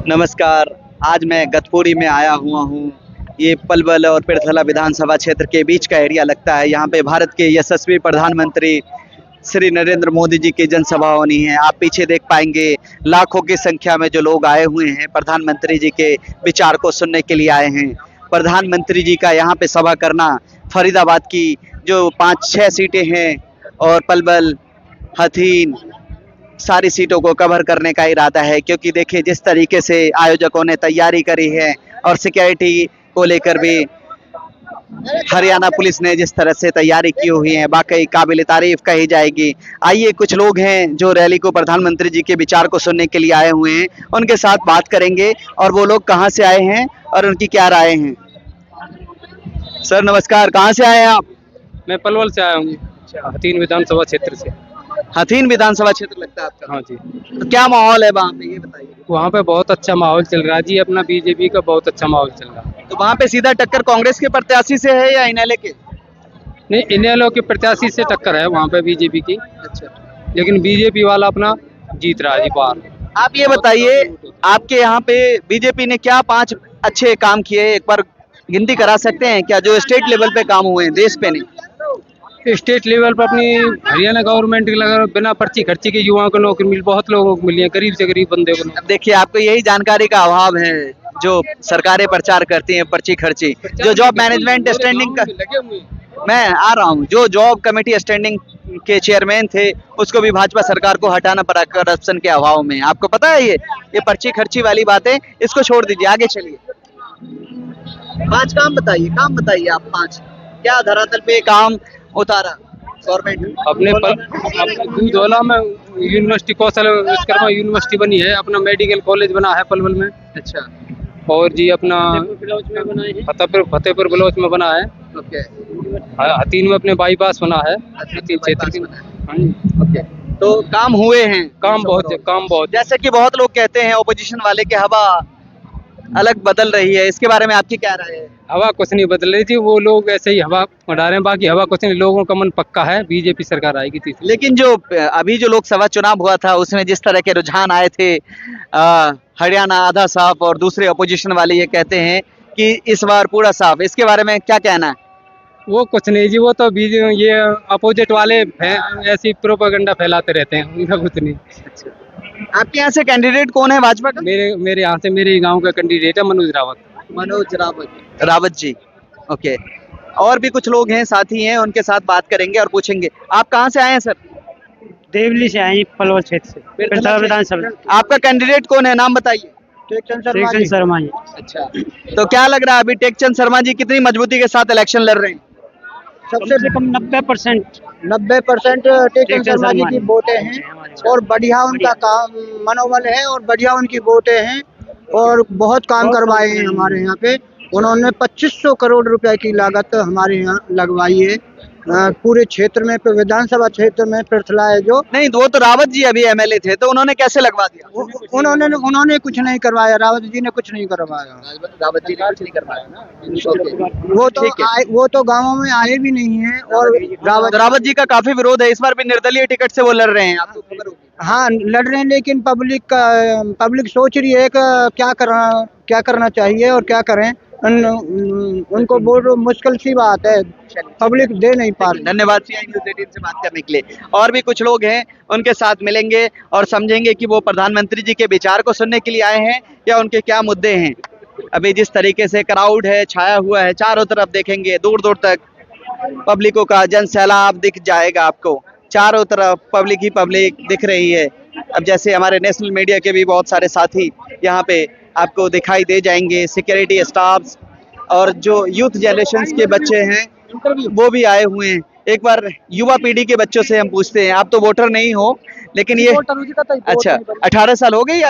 नमस्कार। आज मैं गतपुरी में आया हुआ हूँ। ये पलवल और पिरथला विधानसभा क्षेत्र के बीच का एरिया लगता है। यहाँ पे भारत के यशस्वी प्रधानमंत्री श्री नरेंद्र मोदी जी की जनसभा होनी है। आप पीछे देख पाएंगे लाखों की संख्या में जो लोग आए हुए हैं प्रधानमंत्री जी के विचार को सुनने के लिए आए हैं। प्रधानमंत्री जी का यहाँ पे सभा करना फरीदाबाद की जो 5-6 सीटें हैं और पलवल, हथीन, सारी सीटों को कवर करने का इरादा है, क्योंकि देखिए जिस तरीके से आयोजकों ने तैयारी करी है और सिक्योरिटी को लेकर भी हरियाणा पुलिस ने जिस तरह से तैयारी की हुई है वाकई काबिल तारीफ कही जाएगी। आइए, कुछ लोग हैं जो रैली को प्रधानमंत्री जी के विचार को सुनने के लिए आए हुए हैं, उनके साथ बात करेंगे और वो लोग कहाँ से आए हैं और उनकी क्या राय है। सर नमस्कार, कहाँ से आए हैं आप? मैं पलवल से आया हूँ, हथीन विधानसभा क्षेत्र से। हथीन विधानसभा क्षेत्र लगता है आपका? हाँ जी। तो क्या माहौल है वहाँ पे, ये बताइए। वहाँ पे बहुत अच्छा माहौल चल रहा है जी, अपना बीजेपी का बहुत अच्छा माहौल चल रहा है। तो वहाँ पे सीधा टक्कर कांग्रेस के प्रत्याशी से है या इनेले के? नहीं, इनेलो के प्रत्याशी से टक्कर है वहाँ पे बीजेपी की, अच्छा, लेकिन बीजेपी वाला अपना जीत रहा है जी बाहर। आप ये बताइए, आपके यहाँ पे बीजेपी ने क्या 5 अच्छे काम किए, एक बार गिनती करा सकते हैं क्या, जो स्टेट लेवल पे काम हुए हैं, देश पे नहीं? स्टेट लेवल पर अपनी हरियाणा गवर्नमेंट के लगा बिना पर्ची खर्ची के युवाओं को नौकरी मिली, बहुत लोगों को मिली है, गरीब से गरीब बंदे को। अब देखिए, आपको यही जानकारी का अभाव है जो सरकारें प्रचार करती हैं पर्ची खर्ची। जो जॉब मैनेजमेंट स्टैंडिंग का, मैं आ रहा हूँ, जो जॉब कमेटी स्टैंडिंग के चेयरमैन थे उसको भी भाजपा सरकार को हटाना पड़ा करप्शन के अभाव में। आपको पता है ये पर्ची खर्ची वाली बातें, इसको छोड़ दीजिए, आगे चलिए। 5 काम बताइए, काम बताइए आप 5 क्या धरातल पे काम उतारा गवर्नमेंट अपने दूधवाला में यूनिवर्सिटी, कौशल विश्वकर्मा यूनिवर्सिटी बनी है, अपना मेडिकल कॉलेज बना है पलवल में। अच्छा, और जी अपना फतेहपुर ब्लॉच में बना है। ओके, हथीन में अपने बाईपास बना है, हथीन क्षेत्र में। ओके, तो काम हुए हैं, काम बहुत। जैसे कि बहुत लोग कहते हैं ऑपोजिशन वाले के हवा अलग बदल रही है, इसके बारे में आपकी क्या राय है? हवा कुछ नहीं बदल रही थी, वो लोग ऐसे ही हवा उड़ा रहे हैं, बाकी हवा कुछ नहीं, लोगों का मन पक्का है बीजेपी सरकार आएगी तीसरी। लेकिन जो अभी जो लोकसभा चुनाव हुआ था उसमें जिस तरह के रुझान आए थे, हरियाणा आधा साफ और दूसरे अपोजिशन वाले ये कहते हैं कि इस बार पूरा साफ, इसके बारे में क्या कहना है? वो कुछ नहीं जी, वो तो ये अपोजिट वाले ऐसी प्रोपेगेंडा फैलाते रहते हैं, उनका कुछ नहीं। आपके यहाँ से कैंडिडेट कौन है भाजपा का? मेरे यहाँ से मेरे गांव का कैंडिडेट है मनोज रावत जी। ओके, और भी कुछ लोग हैं, साथी हैं, उनके साथ बात करेंगे और पूछेंगे। आप कहाँ से आए हैं सर? देवली से आए, पलवल क्षेत्र से, पिरथला विधानसभा। आपका कैंडिडेट कौन है, नाम बताइए। टेकचंद शर्मा जी। अच्छा, तो क्या लग रहा है अभी टेकचंद शर्मा जी कितनी मजबूती के साथ इलेक्शन लड़ रहे हैं? सबसे कम 90% 90% टेकचंद शर्मा जी की वोटें हैं और बढ़िया उनका काम मनोबल है और बढ़िया उनकी वोटें हैं और बहुत काम करवाए हैं हमारे यहाँ पे। उन्होंने 2500 करोड़ रुपए की लागत हमारे यहाँ लगवाई है पूरे क्षेत्र में, विधानसभा क्षेत्र में पिरथला है जो। नहीं, वो तो रावत जी अभी एमएलए थे, तो उन्होंने कैसे लगवा दिया? उन्होंने कुछ नहीं करवाया, रावत जी ने कुछ नहीं करवाया। रावत जी ने कुछ नहीं करवाया ना? वो तो गाँवों में आए भी नहीं है और रावत जी का काफी विरोध है, इस बार भी निर्दलीय टिकट से वो लड़ रहे हैं, आपको खबर होगी। हाँ लड़ रहे हैं, लेकिन पब्लिक सोच रही है कि क्या करना चाहिए और क्या करें। उनको वोट मुश्किल सी बात है, पब्लिक दे नहीं पा रही। धन्यवाद CI News 18 से बात करने के लिए। और भी कुछ लोग हैं, उनके साथ मिलेंगे और समझेंगे कि वो प्रधानमंत्री जी के विचार को सुनने के लिए आए हैं या उनके क्या मुद्दे हैं। अभी जिस तरीके से क्राउड है, छाया हुआ है, चारों तरफ देखेंगे दूर दूर तक पब्लिकों का जन सैलाब दिख जाएगा आपको। चारों तरफ पब्लिक ही पब्लिक दिख रही है। अब जैसे हमारे नेशनल मीडिया के भी बहुत सारे साथी यहाँ पे आपको दिखाई दे जाएंगे, सिक्योरिटी स्टाफ्स और जो यूथ जनरेशन के बच्चे हैं वो भी आए हुए हैं। एक बार युवा पीढ़ी के बच्चों से हम पूछते हैं, आप तो वोटर नहीं हो लेकिन ये अच्छा 18 साल हो गए या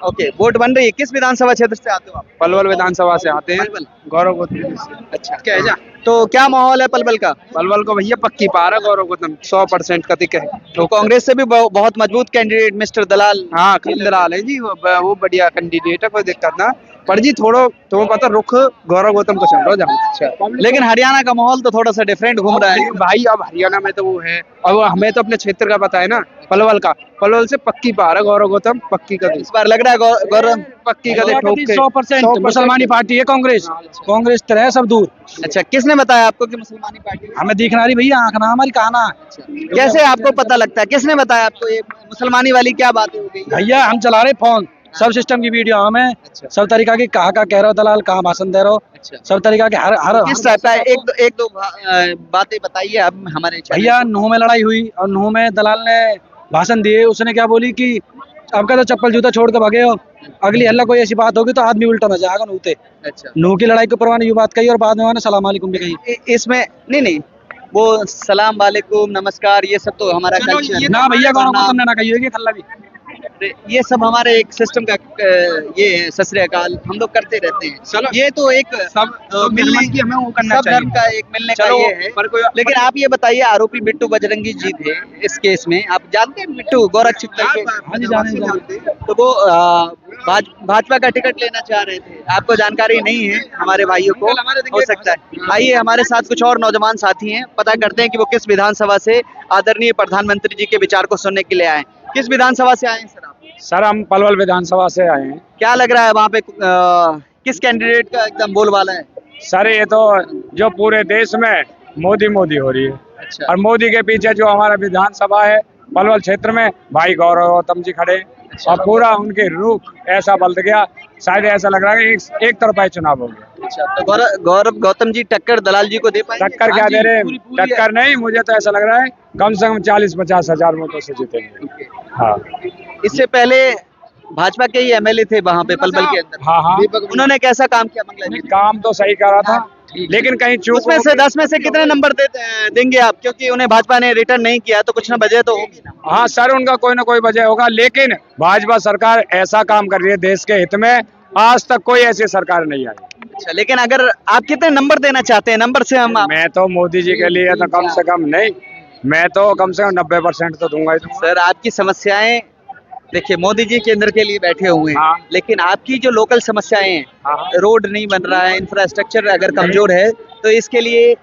ओके, वोट बन रही है। किस विधानसभा क्षेत्र से आते हो आप? पलवल विधानसभा से आते हैं, गौरव गौतम। अच्छा, क्या है? तो क्या माहौल है पलवल का? पलवल को भैया पक्की पार है, गौरव गौतम 100% कतिक है। तो कांग्रेस से भी बहुत मजबूत कैंडिडेट मिस्टर दलाल। हाँ, दलाल है जी, वो बढ़िया कैंडिडेट है, कोई दिक्कत ना। पर जी थोड़ा तुम्हें पता, रुख गौरव गौतम को चल रहा है। अच्छा, लेकिन हरियाणा का माहौल तो थोड़ा सा डिफरेंट घूम रहा है भाई। अब हरियाणा में तो वो है, और हमें तो अपने क्षेत्र का पता है ना, पलवल का। पलवल से पक्की पार है गौरव गौतम, पक्की का इस बार लग रहा है गौरव। पक्की का ठोक के 100% मुसलमानी पार्टी है कांग्रेस। कांग्रेस तरह है सब दूर। अच्छा, किसने बताया आपको कि मुसलमानी पार्टी है? हमें दिखना रही भैया, आंख ना हमारी कहना। कैसे आपको पता लगता है, किसने बताया आपको ये मुसलमानी वाली क्या बातें हो गई? भैया हम चला रहे फोन, सब सिस्टम की वीडियो हमें, सब तरीका की कहाँ कह रहे हो दलाल, कहाँ भाषण दे रहे हो, सब तरीका के हर किस टाइप का? एक दो बातें बताइए आप हमारे चैनल भैया नूह में लड़ाई हुई और नूह में दलाल ने भाषण दिए, उसने क्या बोली कि आपका तो चप्पल जूता छोड़ के भागे हो, अगली हल्ला कोई ऐसी बात होगी तो आदमी उल्टा ना जाएगा नूते। अच्छा, नूह की लड़ाई के परवाह ने ये बात कही और बाद में उन्होंने सलाम वालेकुम भी कही। इसमें नहीं वो सलाम वालेकुम नमस्कार ये सब तो हमारा कल्चर है। ना भैया गौरव गौतम ने ना कही होगी खल्ला भी। ये सब हमारे एक सिस्टम का ये है, सत श्री अकाल हम लोग करते रहते हैं। ये तो एक मिलने की हमें वो करना चाहिए, सब धर्म का एक मिलने का ये है। लेकिन आप ये बताइए, आरोपी बिट्टू बजरंगी जी थे इस केस में, आप जानते हैं बिट्टू गोरख चित्तल के? तो वो भाजपा का टिकट लेना चाह रहे थे, आपको जानकारी नहीं है हमारे भाइयों को, हो सकता है। आइए हमारे साथ कुछ और नौजवान साथी हैं, पता करते हैं कि वो किस विधानसभा से आदरणीय प्रधानमंत्री जी के विचार को सुनने के लिए आए। किस विधानसभा से आए हैं सर आप? सर हम पलवल विधानसभा से आए हैं। क्या लग रहा है वहाँ पे किस कैंडिडेट का एकदम बोलबाला है? सर ये तो जो पूरे देश में मोदी हो रही है। अच्छा। और मोदी के पीछे जो हमारा विधानसभा है पलवल क्षेत्र में भाई गौरव गौतम जी खड़े। अच्छा। और पूरा उनके रुख ऐसा बदल गया, शायद ऐसा लग रहा है कि एक तरफा चुनाव हो गया। अच्छा, तो गौरव गौतम जी टक्कर दलाल जी को दे पाएंगे? टक्कर क्या दे रहे, टक्कर नहीं, मुझे तो ऐसा लग रहा है कम से कम 40-50 हजार वोटों से जीतेंगे। हाँ, इससे पहले भाजपा के ही एमएलए थे वहाँ पे पलवल के अंदर। हाँ, उन्होंने कैसा काम किया मंगला जी? काम तो सही कर रहा था, लेकिन कहीं चूक उसमें से 10 में से कितने नंबर देंगे आप, क्योंकि उन्हें भाजपा ने रिटर्न नहीं किया तो कुछ ना वजह तो होगी ना? हाँ सर, उनका कोई ना कोई वजह होगा, लेकिन भाजपा सरकार ऐसा काम कर रही है देश के हित में, आज तक कोई ऐसी सरकार नहीं आई। अच्छा, लेकिन अगर आप कितने नंबर देना चाहते हैं, नंबर से हम मैं तो मोदी जी के लिए तो कम से कम नहीं, मैं तो कम से कम 90% तो दूंगा ही दूंगा। सर आपकी समस्याएं देखिए, मोदी जी केंद्र के लिए बैठे हुए हैं। हाँ। लेकिन आपकी जो लोकल समस्याएं हैं, हाँ। रोड नहीं बन रहा है, इंफ्रास्ट्रक्चर अगर कमजोर है तो इसके लिए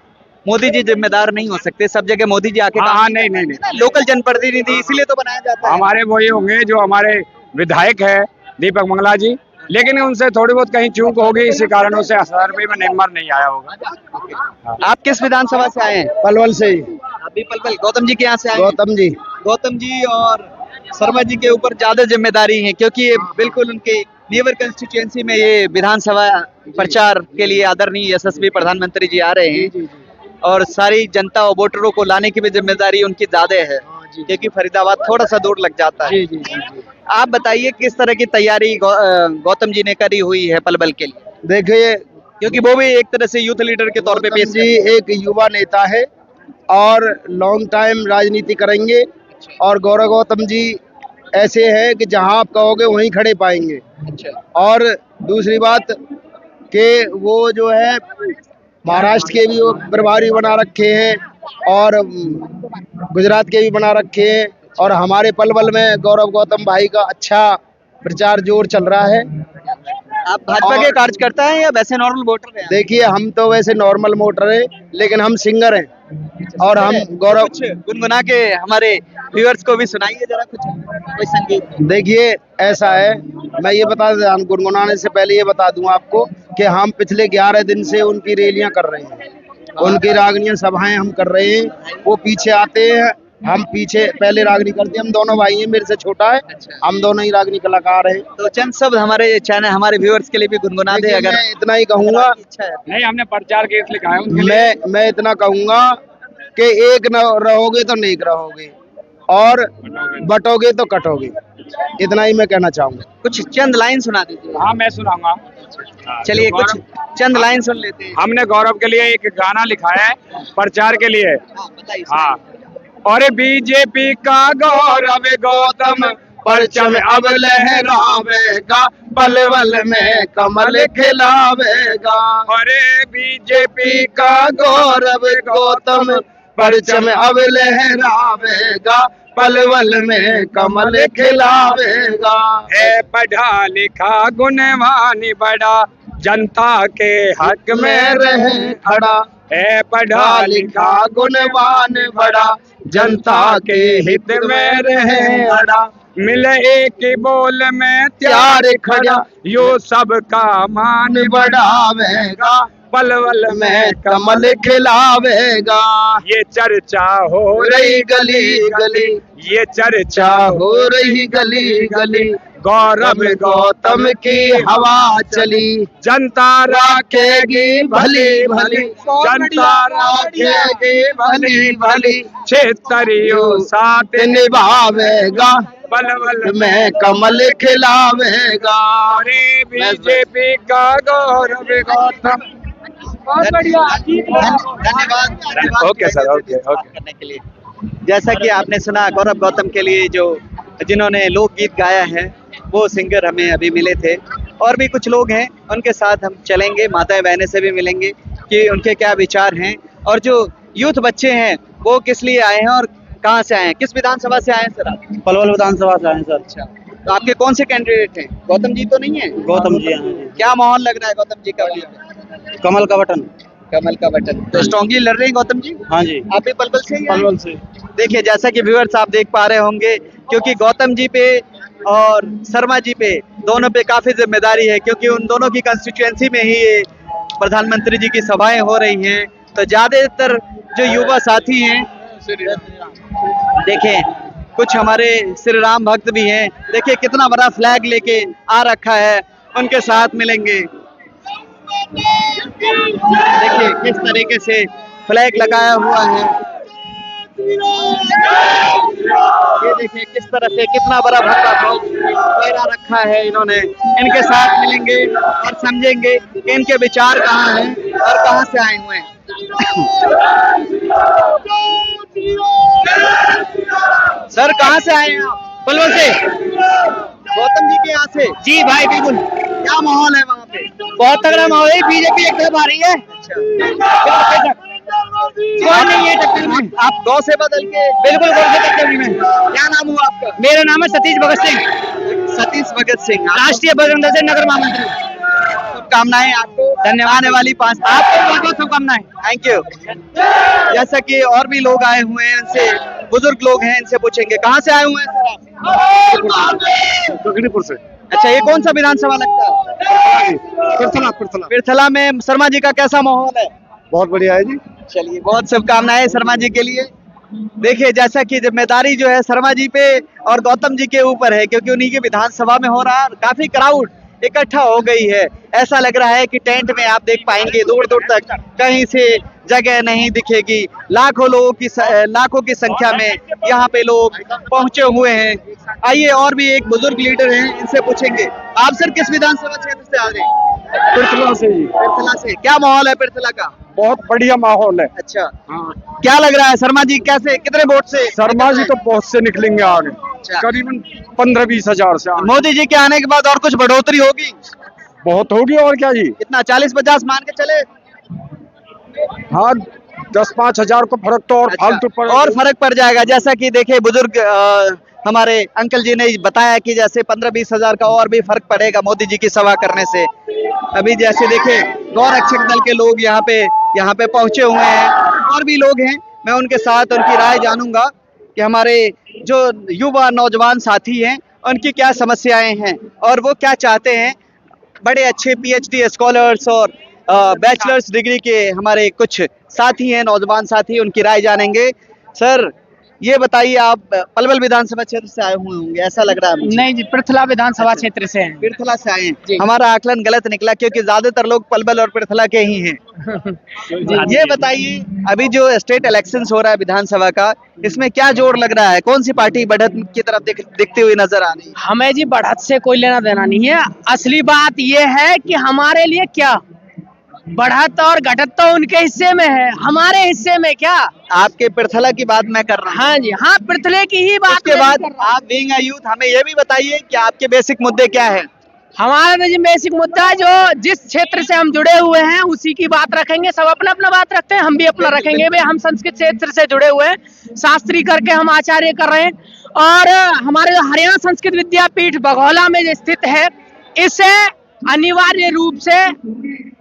मोदी जी जिम्मेदार नहीं हो सकते। सब जगह मोदी जी आके हाँ, नहीं। लोकल जनप्रतिनिधि इसीलिए तो बनाया जाता है। हमारे वही होंगे जो हमारे विधायक है दीपक मंगला जी, लेकिन उनसे थोड़ी बहुत कहीं चूक होगी, इसी कारण उसे सर्वे में नंबर नहीं आया होगा। आप किस विधानसभा से आए हैं? पलवल से ही। अभी पलवल गौतम जी के यहाँ से आए हैं? गौतम जी और शर्मा जी के ऊपर ज्यादा जिम्मेदारी है, क्योंकि ये बिल्कुल उनके नीवर कंस्टिट्यूएंसी में ये विधानसभा प्रचार के लिए आदरणीय यशस्वी प्रधानमंत्री जी आ रहे हैं, और सारी जनता और वोटरों को लाने की भी जिम्मेदारी उनकी ज्यादा है, क्योंकि फरीदाबाद थोड़ा सा दूर लग जाता है। आप बताइए किस तरह की तैयारी गौतम जी ने करी हुई है पलवल के लिए? देखिए, क्योंकि वो भी एक तरह से यूथ लीडर के तौर पे पेश जी एक युवा नेता है और लॉन्ग टाइम राजनीति करेंगे, और गौरव गौतम जी ऐसे हैं कि जहां आप कहोगे वहीं खड़े पाएंगे। अच्छा। और दूसरी बात कि वो जो है महाराष्ट्र के भी वो प्रभारी बना रखे हैं और गुजरात के भी बना रखे हैं, और हमारे पलवल में गौरव गौतम भाई का अच्छा प्रचार जोर चल रहा है। आप भाजपा के कार्यकर्ता हैं या वैसे नॉर्मल वोटर हैं? देखिए, हम तो वैसे नॉर्मल वोटर हैं, लेकिन हम सिंगर हैं, और हम गौरव कुछ गुनगुना के हमारे व्यूअर्स को भी सुनाइए जरा कुछ, कोई संगीत। देखिए ऐसा है, मैं ये बता दूं, गुनगुनाने से पहले ये बता दूं आपको कि हम पिछले 11 दिन से उनकी रैलियां कर रहे हैं, उनकी रागनियां सभाएं हम कर रहे हैं। वो पीछे आते हैं, हम पीछे पहले रागनी करते हैं। हम दोनों भाई हैं, मेरे से छोटा है। अच्छा। हम दोनों ही रागनी कलाकार हैं। तो चंद शब्द हमारे चैनल हमारे व्यूअर्स के लिए भी गुनगुना दे अगर मैं इतना ही कहूंगा, इच्छा है। नहीं, हमने प्रचार केस लिखा है उनके लिए। मैं इतना कहूंगा कि एक न रहोगे तो नेक रहोगे, और बटोगे तो कटोगे। इतना ही मैं कहना चाहूंगा। कुछ चंद लाइन सुना दीजिए। हाँ, मैं सुनाऊंगा। चलिए कुछ चंद लाइन सुन लेते हैं। हमने गौरव के लिए एक गाना लिखा है प्रचार के लिए। हाँ, बताइए। हाँ, और बीजेपी का गौरव गौतम परचम अब लहरावेगा, पलवल में कमल खिलावेगा। अरे बीजेपी का गौरव गौतम परचम अब लहरावेगा, पलवल में कमल खिलावेगा। है पढ़ा लिखा गुणवान बड़ा, जनता के हक में रहे खड़ा। है पढ़ा लिखा गुणवान बड़ा, जनता के हित में रहे अड़ा, मिले एक ही बोल में त्यार खड़ा, यो सबका मान बढ़ावेगा, पलवल में कमल खिलावेगा। ये चर्चा हो रही गली गली, ये चर्चा हो रही गली गली, गौरव गौतम की हवा चली, जनता रखेगी भली भली, जनता रखेगी भली भली, क्षेत्रीयों साथ निभावेगा, पलवल में कमल खिलावेगा। रे बीजेपी का गौरव गौतम। बहुत बढ़िया, धन्यवाद ओके सर, ओके ओके। करने के लिए। जैसा कि आपने सुना, गौरव गौतम के लिए जिन्होंने लोकगीत गाया है वो सिंगर हमें अभी मिले थे, और भी कुछ लोग हैं उनके साथ हम चलेंगे, माताएं बहनें से भी मिलेंगे कि उनके क्या विचार हैं, और जो यूथ बच्चे हैं वो किस लिए आए हैं और कहाँ से आए हैं, किस विधानसभा से आए हैं सर आप? पलवल विधानसभा से आए हैं सर। अच्छा, तो आपके कौन से कैंडिडेट हैं? गौतम जी तो नहीं है? गौतम जी हैं। क्या माहौल लग रहा है गौतम जी का वहाँ पे? कमल का बटन। कमल का बटन, तो स्ट्रॉन्गली लड़ रहे हैं गौतम जी? हाँ जी, आप भी पलवल से ही हैं? पलवल से। देखिए, जैसा कि व्यूअर्स आप देख पा रहे होंगे, क्योंकि गौतम जी पे और शर्मा जी पे दोनों पे काफी जिम्मेदारी है, क्योंकि उन दोनों की कंस्टिट्यूएंसी में ही ये प्रधानमंत्री जी की सभाएं हो रही हैं, तो ज्यादातर जो युवा साथी हैं, देखें कुछ हमारे श्री राम भक्त भी हैं, देखिए कितना बड़ा फ्लैग लेके आ रखा है, उनके साथ मिलेंगे। देखिए किस तरीके से फ्लैग लगाया हुआ है, ये देखिए किस तरह से कितना बड़ा भव्य फहरा रखा है इन्होंने। इनके साथ मिलेंगे और समझेंगे कि इनके विचार कहाँ हैं और कहाँ से आए हुए हैं। सर कहाँ से आए हैं आप? पलवल से। गौतम जी के यहाँ से? जी भाई बिल्कुल। क्या माहौल है वहाँ पे? बहुत तगड़ा माहौल है, बीजेपी एक तरफ आ रही है। कौन नहीं है टक्कर में? आप गौ से बदल के? बिल्कुल गौ से टक्कर में। क्या नाम हुआ आपका? मेरा नाम है सतीश भगत सिंह, सतीश भगत सिंह, राष्ट्रीय बजरंग दल से नगर महामंत्री। शुभकामनाएं आपको, धन्यवाद। आने वाली 5 आपको बहुत बहुत शुभकामनाएं। Thank you. जैसा कि और भी लोग आए हुए हैं, इनसे बुजुर्ग लोग हैं, इनसे पूछेंगे कहाँ से आए हुए हैं सर आप? टुकड़ीपुर से। अच्छा, ये कौन सा विधानसभा लगता है? पिरथला में शर्मा जी का कैसा माहौल है? बहुत बढ़िया है जी। चलिए, बहुत शुभकामनाएं शर्मा जी के लिए। देखिए, जैसा कि जिम्मेदारी जो है शर्मा जी पे और गौतम जी के ऊपर है, क्योंकि उन्हीं के विधानसभा में हो रहा है, काफी क्राउड इकट्ठा हो गई है। ऐसा लग रहा है कि टेंट में आप देख पाएंगे दूर दूर तक कहीं से जगह नहीं दिखेगी। लाखों की संख्या में यहाँ पे लोग पहुंचे हुए हैं। आइए, और भी एक बुजुर्ग लीडर हैं, इनसे पूछेंगे। आप सर किस विधानसभा क्षेत्र से आ रहे हैं? पिरथला से जी। पिरथला से। क्या माहौल है पिरथला का? बहुत बढ़िया माहौल है। अच्छा, क्या लग रहा है शर्मा जी कैसे, कितने वोट से? शर्मा जी तो बहुत से निकलेंगे आगे, करीबन 15-20 हजार से आगे। मोदी जी के आने के बाद और कुछ बढ़ोतरी होगी? बहुत होगी, और क्या जी। कितना, 40-50 मान के चले? हाँ, 10-5 हजार को फर्क तो और अच्छा, फालतू पर और फर्क पड़ जाएगा। जैसा कि देखिए बुजुर्ग हमारे अंकल जी ने बताया कि जैसे 15-20 हजार का और भी फर्क पड़ेगा मोदी जी की सभा करने से। अभी जैसे देखिए गौ रक्षक दल के लोग यहाँ पे पहुंचे हुए हैं, और भी लोग हैं, मैं उनके साथ उनकी राय जानूंगा कि हमारे जो युवा नौजवान साथी हैं उनकी क्या समस्याएं हैं और वो क्या चाहते हैं। बड़े अच्छे PhD स्कॉलर्स और बैचलर्स डिग्री के हमारे कुछ साथी हैं, नौजवान साथी, उनकी राय जानेंगे। सर ये बताइए, आप पलवल विधानसभा क्षेत्र से आए हुए होंगे, ऐसा लग रहा है मुझे। नहीं जी, पिरथला विधानसभा क्षेत्र से हैं। पिरथला से आए हैं। जी। हमारा आकलन गलत निकला, क्योंकि ज्यादातर लोग पलवल और पिरथला के ही हैं। ये बताइए, अभी जो स्टेट इलेक्शंस हो रहा है विधानसभा का, इसमें क्या जोर लग रहा है? कौन सी पार्टी बढ़त की तरफ दिखती हुई नजर आ रही है? हमें जी बढ़त से कोई लेना देना नहीं है। असली बात ये है कि हमारे लिए क्या बढ़त और घटत तो उनके हिस्से में है, हमारे हिस्से में क्या। आपके पिरथला की बात मैं कर रहा हूँ। हाँ जी, हाँ, पिरथले की ही बात। उसके बाद आप बीइंग अ यूथ हमें ये भी बताइए कि आपके बेसिक मुद्दे क्या है? हमारा तो जी बेसिक मुद्दा है, जो जिस क्षेत्र से हम जुड़े हुए हैं उसी की बात रखेंगे। सब अपना अपना बात रखते हैं, हम भी अपना रखेंगे। भाई हम संस्कृत क्षेत्र से जुड़े हुए हैं, शास्त्री करके हम आचार्य कर रहे हैं, और हमारे हरियाणा संस्कृत विद्यापीठ बघौला में जो स्थित है, इस अनिवार्य रूप से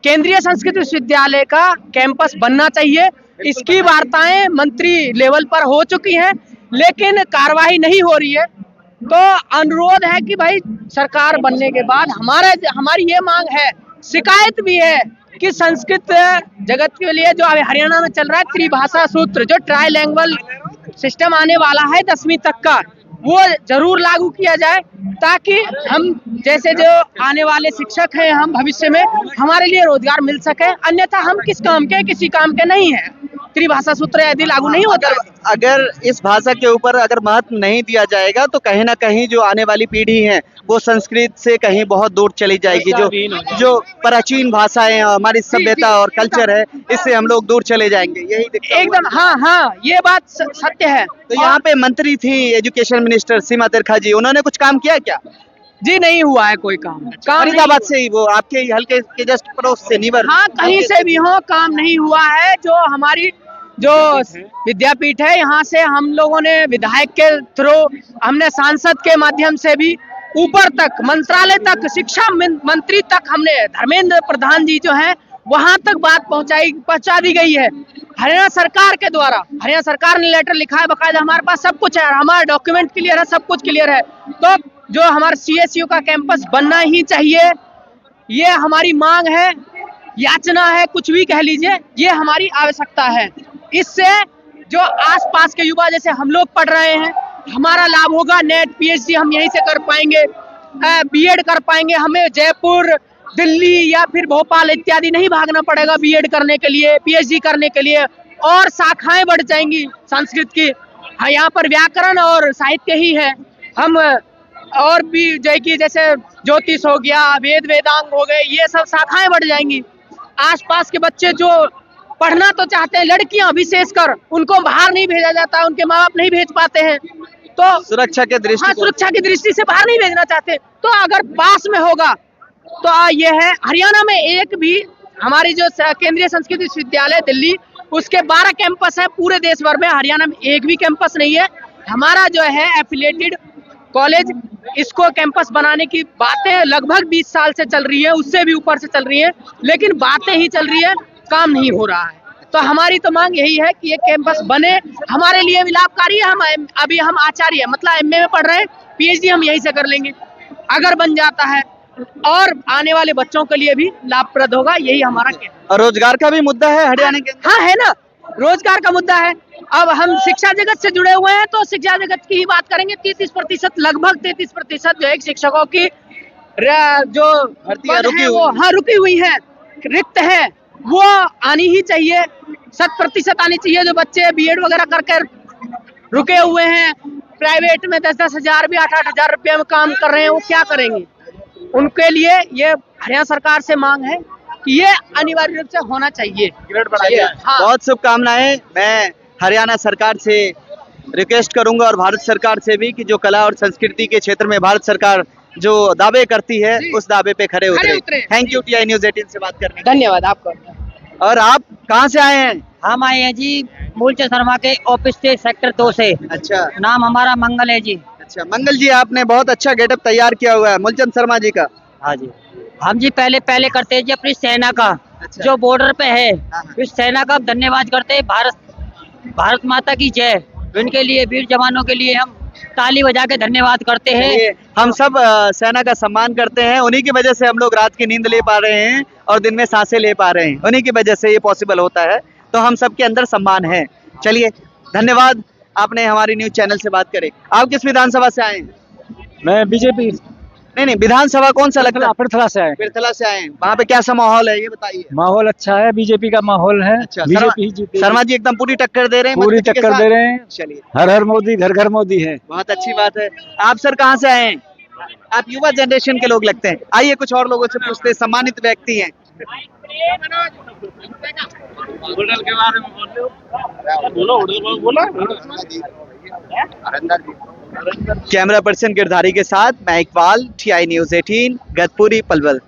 केंद्रीय संस्कृत विश्वविद्यालय का कैंपस बनना चाहिए। इसकी वार्ताएं मंत्री लेवल पर हो चुकी हैं, लेकिन कार्रवाई नहीं हो रही है। तो अनुरोध है कि भाई सरकार बनने के बाद हमारी ये मांग है, शिकायत भी है कि संस्कृत जगत के लिए जो अभी हरियाणा में चल रहा है त्रिभाषा सूत्र, जो ट्राइलैंग्वेज सिस्टम आने वाला है 10वीं तक का, वो जरूर लागू किया जाए, ताकि हम जैसे जो आने वाले शिक्षक हैं, हम भविष्य में हमारे लिए रोजगार मिल सके। अन्यथा हम किस काम के, किसी काम के नहीं है। त्रिभाषा सूत्र यदि लागू नहीं होता, अगर इस भाषा के ऊपर अगर महत्व नहीं दिया जाएगा तो कहीं ना कहीं जो आने वाली पीढ़ी है वो संस्कृत से कहीं बहुत दूर चली जाएगी। जो प्राचीन भाषाएं हमारी सभ्यता और कल्चर है, इससे हम लोग दूर चले जाएंगे। यही एकदम हाँ, ये बात सत्य है। तो यहाँ पे मंत्री थी एजुकेशन मिनिस्टर सीमा तिरखा जी, उन्होंने कुछ काम किया क्या? जी नहीं हुआ है कोई काम। फरीदाबाद से ही, वो आपके हल्के के जस्ट पड़ोस से नीवर। हाँ, कहीं से भी हो, काम नहीं हुआ है। जो हमारी जो विद्यापीठ है, यहाँ से हम लोगों ने विधायक के थ्रू, हमने सांसद के माध्यम से भी ऊपर तक मंत्रालय तक, शिक्षा मंत्री तक, हमने धर्मेंद्र प्रधान जी जो हैं वहां तक बात पहुंचा दी गई है हरियाणा सरकार के द्वारा। हरियाणा सरकार ने लेटर लिखा है बाकायदा, हमारे पास सब कुछ है, हमारा डॉक्यूमेंट क्लियर है, सब कुछ क्लियर है। तो जो हमारा CSU का कैंपस बनना ही चाहिए, ये हमारी मांग है, याचना है, कुछ भी कह लीजिए, ये हमारी आवश्यकता है। इससे जो आसपास के युवा जैसे हम लोग पढ़ रहे हैं, हमारा लाभ होगा। नेट PhD हम यहीं से कर पाएंगे, B.Ed कर पाएंगे। हमें जयपुर, दिल्ली या फिर भोपाल इत्यादि नहीं भागना पड़ेगा B.Ed करने के लिए, PhD करने के लिए, और शाखाएं बढ़ जाएंगी संस्कृत की। हाँ, यहाँ पर व्याकरण और साहित्य ही है। हम और भी जैसे ज्योतिष हो गया, वेदांग हो गए, ये सब शाखाएं बढ़ जाएंगी। आसपास के बच्चे जो पढ़ना तो चाहते हैं, लड़कियां विशेषकर, उनको बाहर नहीं भेजा जाता, उनके माँ बाप नहीं भेज पाते हैं। तो सुरक्षा के दृष्टि, हाँ, सुरक्षा की दृष्टि से बाहर नहीं भेजना चाहते। तो अगर पास में होगा तो ये है, हरियाणा में एक भी हमारी जो केंद्रीय संस्कृत विश्वविद्यालय दिल्ली, उसके 12 कैंपस है पूरे देश भर में, हरियाणा में एक भी कैंपस नहीं है। हमारा जो है एफिलिएटेड कॉलेज, इसको कैंपस बनाने की बातें लगभग 20 साल से चल रही है, उससे भी ऊपर से चल रही है, लेकिन बातें ही चल रही है, काम नहीं हो रहा है। तो हमारी तो मांग यही है कि ये कैंपस बने, हमारे लिए भी लाभकारी है। हम आचार्य मतलब MA में पढ़ रहे हैं, PhD हम यहीं से कर लेंगे अगर बन जाता है, और आने वाले बच्चों के लिए भी लाभप्रद होगा। यही हमारा और रोजगार का भी मुद्दा है हरियाणा के। हाँ है ना, रोजगार का मुद्दा है। अब हम शिक्षा जगत से जुड़े हुए हैं, तो शिक्षा जगत की ही बात करेंगे। 33%, लगभग 33% जो है शिक्षकों की जो रुकी हुई है, रिक्त है, वो आनी ही चाहिए। 100% आनी चाहिए। जो बच्चे B.Ed वगैरह करके रुके हुए हैं, प्राइवेट में 10-10 हजार भी 8-8 हजार रुपये में काम कर रहे हैं, वो क्या करेंगे? उनके लिए ये हरियाणा सरकार से मांग है कि ये अनिवार्य रूप से होना चाहिए। हाँ। बहुत शुभकामनाएं। मैं हरियाणा सरकार से रिक्वेस्ट करूंगा और भारत सरकार से भी कि जो कला और संस्कृति के क्षेत्र में भारत सरकार जो दावे करती है, उस दावे पे खरे उतरे। थैंक यू TI News 18 से बात करने। धन्यवाद आपका। और आप कहाँ से आए हैं? हम आए हैं जी मूलचंद शर्मा के ऑफिस से, सेक्टर 2 से। अच्छा, नाम हमारा मंगल है जी। अच्छा मंगल जी, आपने बहुत अच्छा गेटअप तैयार किया हुआ है मूलचंद शर्मा जी का। हाँ जी, हम जी पहले करते हैं जी अपनी सेना का। अच्छा। जो बॉर्डर पे है, हाँ। इस सेना का धन्यवाद करते हैं। भारत माता की जय। इनके लिए, वीर जवानों के लिए हम ताली बजा के धन्यवाद करते हैं। हम सब सेना का सम्मान करते हैं। उन्हीं की वजह से हम लोग रात की नींद ले पा रहे हैं और दिन में सांसें ले पा रहे हैं। उन्हीं की वजह से ये पॉसिबल होता है। तो हम सबके अंदर सम्मान है। चलिए, धन्यवाद, आपने हमारी न्यूज चैनल से बात करी। आप किस विधानसभा से आए हैं? मैं बीजेपी। नहीं, विधानसभा कौन सा लगता है? पृथला से आए। पृथला से आए हैं। वहाँ पे क्या सा माहौल है, ये बताइए। माहौल अच्छा है, बीजेपी का माहौल है। अच्छा, बीजेपी जीतेगी। शर्मा जी एकदम पूरी टक्कर दे रहे हैं। पूरी मजबूती के टक्कर साथ। दे रहे हैं। चलिए, हर हर मोदी, घर घर मोदी है। बहुत अच्छी बात है। आप सर कहाँ से आए हैं? आप युवा जनरेशन के लोग लगते हैं। आइए कुछ और लोगों से पूछते हैं, सम्मानित व्यक्ति हैं। होटल के बारे में बोलो। कैमरा पर्सन गिरधारी के साथ मैं इकबाल, TI News 18, गतपुरी, पलवल।